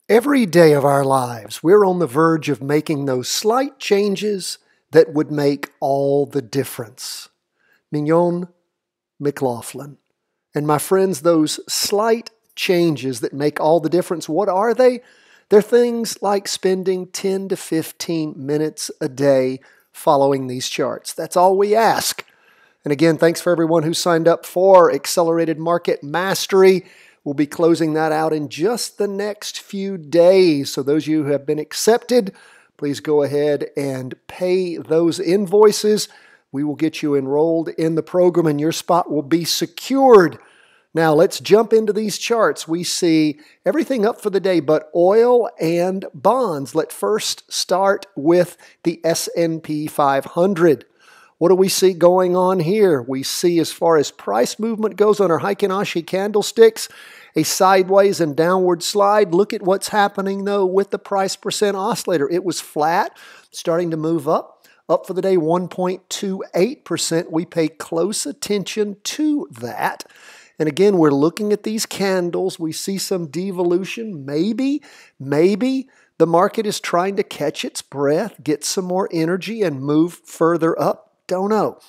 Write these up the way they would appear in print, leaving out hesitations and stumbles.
Every day of our lives, we're on the verge of making those slight changes that would make all the difference. Mignon McLaughlin. And my friends, those slight changes that make all the difference, what are they? They're things like spending 10 to 15 minutes a day following these charts. That's all we ask. And again, thanks for everyone who signed up for Accelerated Market Mastery. We'll be closing that out in just the next few days. So those of you who have been accepted, please go ahead and pay those invoices. We will get you enrolled in the program and your spot will be secured. Now let's jump into these charts. We see everything up for the day but oil and bonds. Let's first start with the S&P 500. What do we see going on here? We see, as far as price movement goes on our Heikin Ashi candlesticks, a sideways and downward slide. Look at what's happening, though, with the price percent oscillator. It was flat, starting to move up. Up for the day, 1.28%. We pay close attention to that. And again, we're looking at these candles. We see some devolution. Maybe the market is trying to catch its breath, get some more energy, and move further up. Don't know.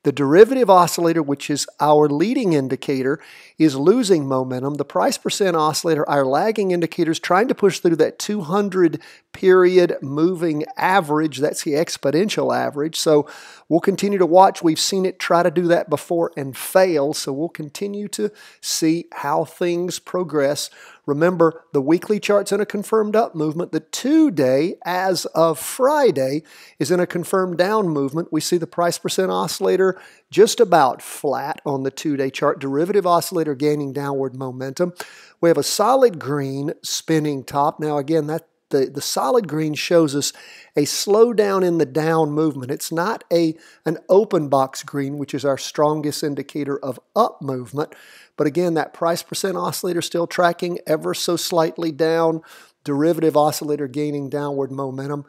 The derivative oscillator, which is our leading indicator, is losing momentum. The price percent oscillator, our lagging indicator, is trying to push through that 200 period moving average. That's the exponential average. So we'll continue to watch. We've seen it try to do that before and fail. So we'll continue to see how things progress. Remember, the weekly chart's in a confirmed up movement. The 2-day, as of Friday, is in a confirmed down movement. We see the price percent oscillator just about flat on the 2-day chart. Derivative oscillator gaining downward momentum. We have a solid green spinning top. Now, again, the solid green shows us a slowdown in the down movement. It's not an open box green, which is our strongest indicator of up movement. But again, that price percent oscillator still tracking ever so slightly down. Derivative oscillator gaining downward momentum.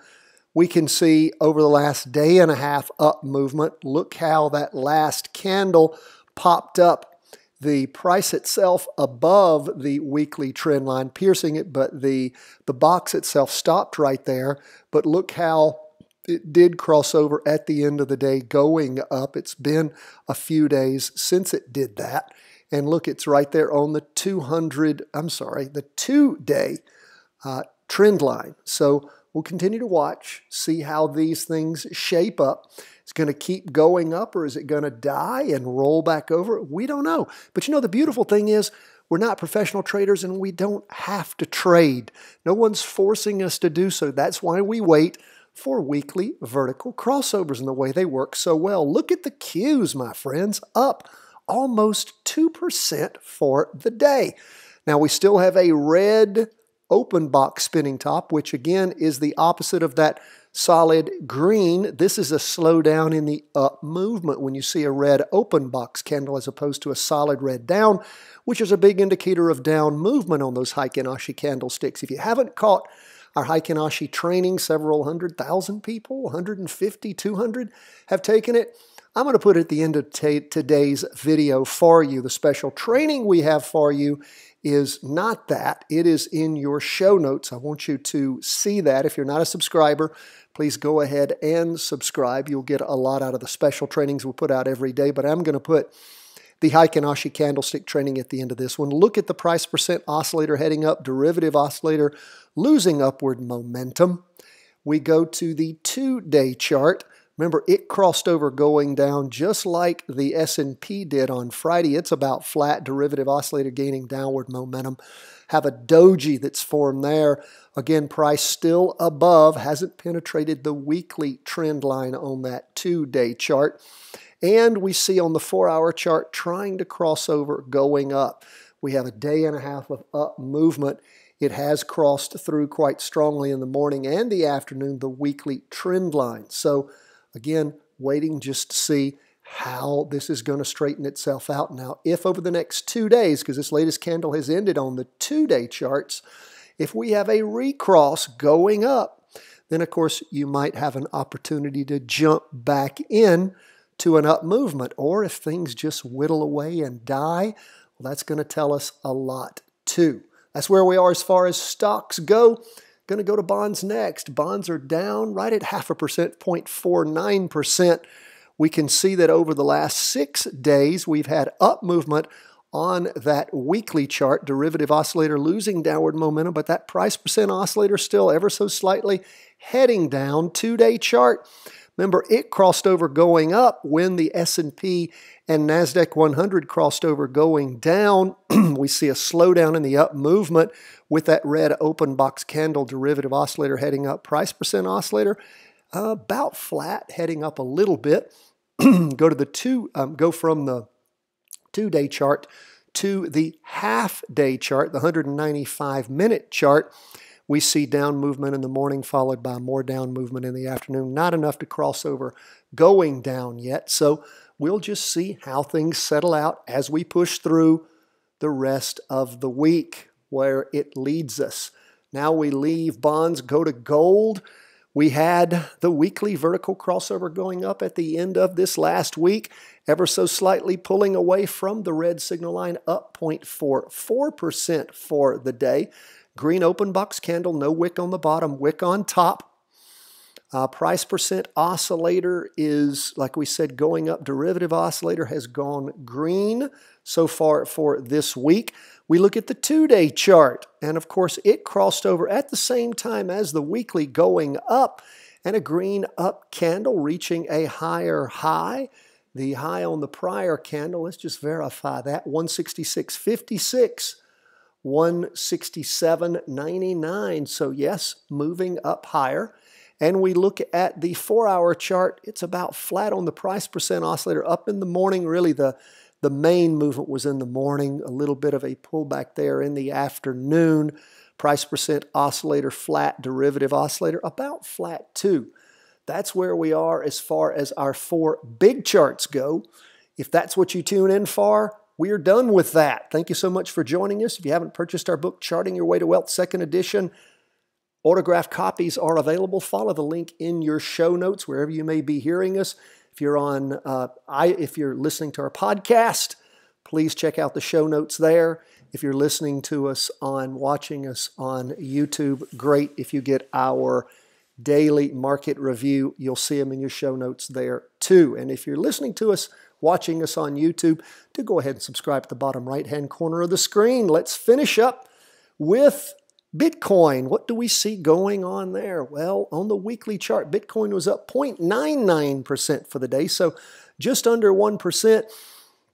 We can see over the last day and a half up movement. Look how that last candle popped up the price itself above the weekly trend line, piercing it, but the box itself stopped right there. But look how it did cross over at the end of the day going up. It's been a few days since it did that. And look, it's right there on the 2-day trend line. So we'll continue to watch, see how these things shape up. It's going to keep going up, or is it going to die and roll back over? We don't know. But you know, the beautiful thing is we're not professional traders and we don't have to trade. No one's forcing us to do so. That's why we wait for weekly vertical crossovers and the way they work so well. Look at the Qs, my friends, up almost 2% for the day. Now, we still have a red open box spinning top, which again is the opposite of that solid green. This is a slowdown in the up movement when you see a red open box candle as opposed to a solid red down, which is a big indicator of down movement on those Heikin Ashi candlesticks. If you haven't caught our Heikin Ashi training, several 100,000 people, 150, 200 have taken it. I'm going to put it at the end of today's video for you. The special training we have for you is not that. It is in your show notes. I want you to see that. If you're not a subscriber, please go ahead and subscribe. You'll get a lot out of the special trainings we put out every day, but I'm going to put the Heikin Ashi candlestick training at the end of this one. Look at the price percent oscillator heading up, derivative oscillator losing upward momentum. We go to the 2-day chart. Remember, it crossed over going down just like the S&P did on Friday. It's about flat, derivative oscillator gaining downward momentum. Have a doji that's formed there. Again, price still above, hasn't penetrated the weekly trend line on that 2-day chart. And we see on the 4-hour chart trying to cross over going up. We have a day and a half of up movement. It has crossed through quite strongly in the morning and the afternoon, the weekly trend line. So again, waiting just to see how this is going to straighten itself out. Now, if over the next 2 days, because this latest candle has ended on the 2-day charts, if we have a recross going up, then of course you might have an opportunity to jump back in to an up movement. Or if things just whittle away and die, well, that's going to tell us a lot too. That's where we are as far as stocks go. Going to go to bonds next. Bonds are down right at 0.5%, 0.49%. We can see that over the last 6 days, we've had up movement on that weekly chart. Derivative oscillator losing downward momentum, but that price percent oscillator still ever so slightly heading down. 2-day chart. Remember, it crossed over going up when the S&P and NASDAQ 100 crossed over going down. We see a slowdown in the up movement with that red open box candle derivative oscillator heading up. Price percent oscillator about flat, heading up a little bit. Go from the 2-day chart to the half-day chart, the 195-minute chart. We see down movement in the morning followed by more down movement in the afternoon. Not enough to cross over going down yet. So we'll just see how things settle out as we push through the rest of the week, where it leads us. Now we leave bonds, go to gold. We had the weekly vertical crossover going up at the end of this last week, ever so slightly pulling away from the red signal line, up 0.44% for the day. Green open box candle, no wick on the bottom, wick on top. Price percent oscillator is, like we said, going up. Derivative oscillator has gone green so far for this week. We look at the 2-day chart, and of course it crossed over at the same time as the weekly going up, and a green up candle reaching a higher high. The high on the prior candle, let's just verify that, 166.56. 167.99. So yes, moving up higher. And we look at the 4-hour chart. It's about flat on the price percent oscillator, up in the morning. Really the main movement was in the morning, a little bit of a pullback there in the afternoon. Price percent oscillator flat, derivative oscillator about flat too. That's where we are as far as our 4 big charts go. If that's what you tune in for, we are done with that. Thank you so much for joining us. If you haven't purchased our book, Charting Your Way to Wealth, 2nd edition, autographed copies are available. Follow the link in your show notes wherever you may be hearing us. If you're listening to our podcast, please check out the show notes there. If you're listening to us watching us on YouTube, great. If you get our daily market review, you'll see them in your show notes there too. And if you're listening to us, watching us on YouTube, do go ahead and subscribe at the bottom right-hand corner of the screen. Let's finish up with Bitcoin. What do we see going on there? Well, on the weekly chart, Bitcoin was up 0.99% for the day, so just under 1%.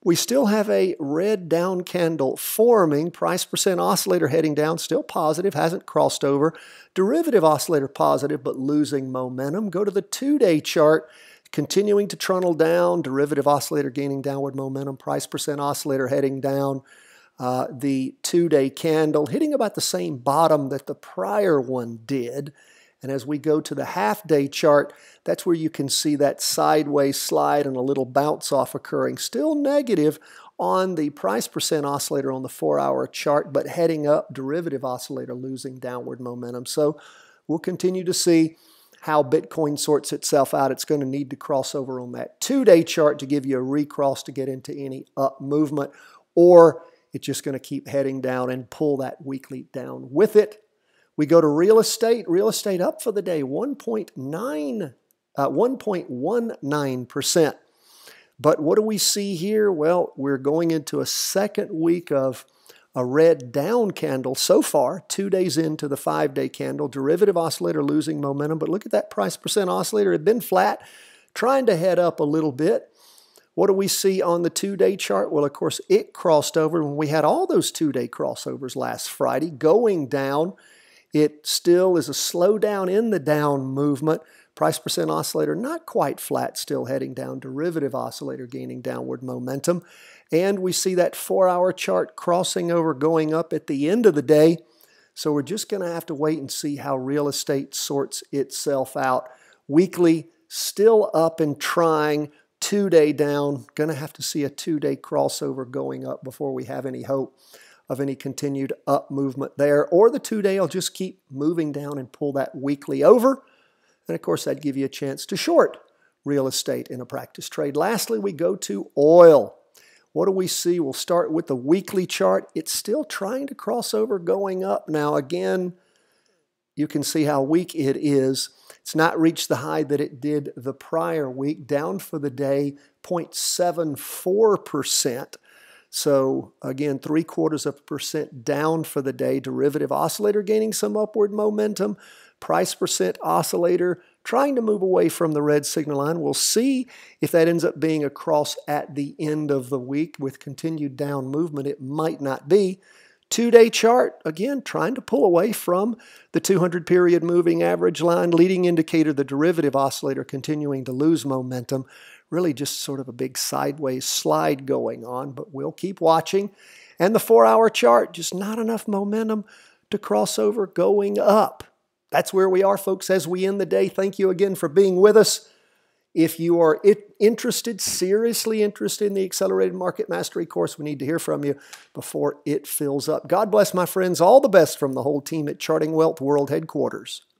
We still have a red down candle forming. Price percent oscillator heading down, still positive, hasn't crossed over. Derivative oscillator positive, but losing momentum. Go to the 2-day chart. Continuing to trundle down, derivative oscillator gaining downward momentum, price percent oscillator heading down. The 2-day candle hitting about the same bottom that the prior one did. And as we go to the half-day chart, that's where you can see that sideways slide and a little bounce off occurring. Still negative on the price percent oscillator on the 4-hour chart, but heading up, derivative oscillator losing downward momentum. So we'll continue to see how Bitcoin sorts itself out. It's going to need to cross over on that 2-day chart to give you a recross to get into any up movement, or it's just going to keep heading down and pull that weekly down with it. We go to real estate. Real estate up for the day, 1.19%. But what do we see here? Well, we're going into a second week of a red down candle so far, 2 days into the 5-day candle. Derivative oscillator losing momentum, but look at that price percent oscillator. It had been flat, trying to head up a little bit. What do we see on the 2-day chart? Well, of course, it crossed over when we had all those 2-day crossovers last Friday going down. It still is a slowdown in the down movement. Price percent oscillator not quite flat, still heading down. Derivative oscillator gaining downward momentum. And we see that 4-hour chart crossing over, going up at the end of the day. So we're just going to have to wait and see how real estate sorts itself out. Weekly, still up and trying. 2-day down. Going to have to see a 2-day crossover going up before we have any hope of any continued up movement there. Or the 2-day will just keep moving down and pull that weekly over. And of course, that'd give you a chance to short real estate in a practice trade. Lastly, we go to oil. What do we see? We'll start with the weekly chart. It's still trying to cross over, going up. Now, again, you can see how weak it is. It's not reached the high that it did the prior week, down for the day 0.74%. So again, 0.75% down for the day. Derivative oscillator gaining some upward momentum. Price percent oscillator trying to move away from the red signal line. We'll see if that ends up being a cross at the end of the week with continued down movement. It might not be. 2-day chart, again, trying to pull away from the 200-period moving average line. Leading indicator, the derivative oscillator continuing to lose momentum. Really just sort of a big sideways slide going on, but we'll keep watching. And the 4-hour chart, just not enough momentum to cross over, going up. That's where we are, folks, as we end the day. Thank you again for being with us. If you are interested, seriously interested in the Accelerated Market Mastery course, we need to hear from you before it fills up. God bless, my friends. All the best from the whole team at Charting Wealth World Headquarters.